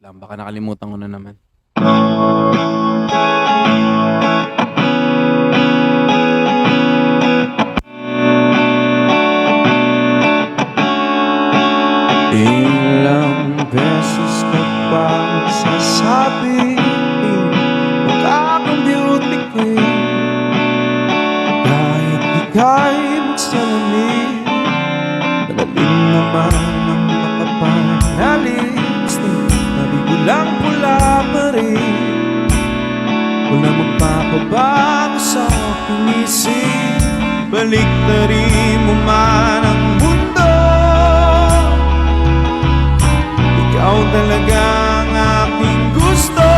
lang, baka nakalimutan ko na naman. Ilang beses ka pa nagsasabi mukha kang beauty queen. Kahit ika'y magsalamin, malalim naman ang makapanalis. Nabibulang pula pa rin, wala magpapabago sa aking isip. Baliktarin mo man ang mundo, ikaw talaga ang aking gusto.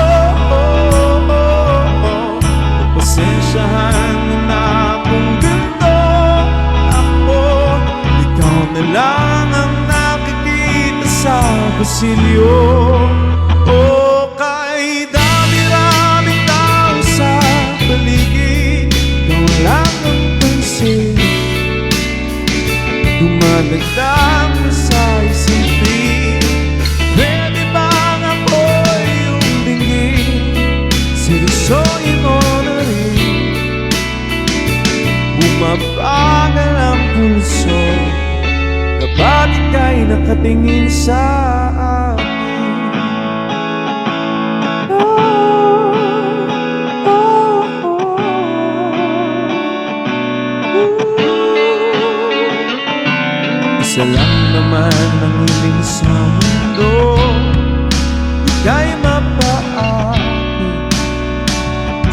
Pasensyahan mo na kung ganito ako. Ikaw na lang ang nakikita sa pasilyo. O kay dami-raming tao sa paligid, ikaw lang ang pansin. Dumadagdag na sa isipin, pwede bang ako'y yung dinggin? Seryosohin mo na rin, bumabagal ang pulso kapag ika'y nakatingin sa akin. Isa lang naman ang hiling sa mundo, ika'y mapaakit.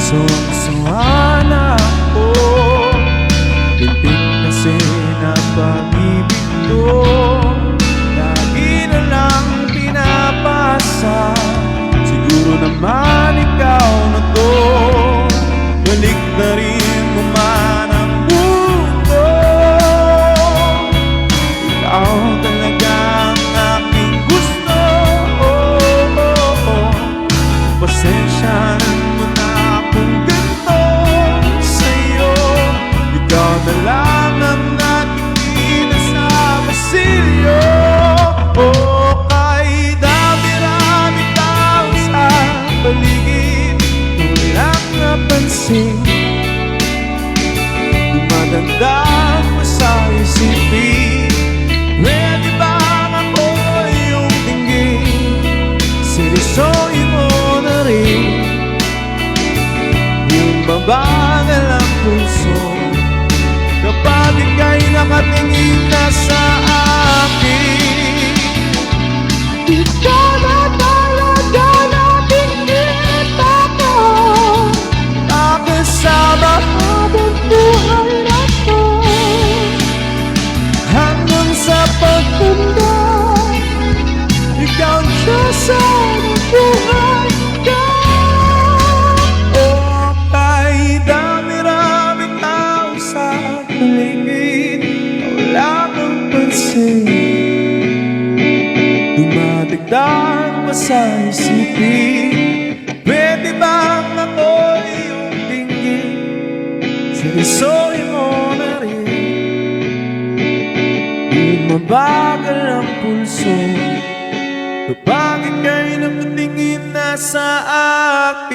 Sawang-sawa na ako, tintig kasi na pag-ibig to. Lagi na lang pinapasa, siguro naman ikaw na to. Balik na rin mo man ang mundo, ikaw talaga ang aking gusto. Pasensyahan mo na kung ganito sa'yo. Ikaw na lang ang nakikita sa pasilyo. O kay dami-rami tao sa paligid, walang napansin. Dumadagdag pa sa isipin, pwede bang ako yung dinggin? Seryosohin mo na rin, yung mabagal ang puso kapag ika'y nakatingin na sa akin. Ikaw na talaga nakikita ko, nakasama habang buhay na to. Hanggang sa pagtanda, ikaw ang Diyos sa buhay ko. O kay dami-raming tao sa paligid, wala kang pansin. Dumadagdag pa sa isipin, pwede bang ako'y yung dinggin? Seryosohin mo na rin, yung mabagal ang pulso kapag ika'y nakatingin na sa akin.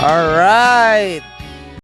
Alright!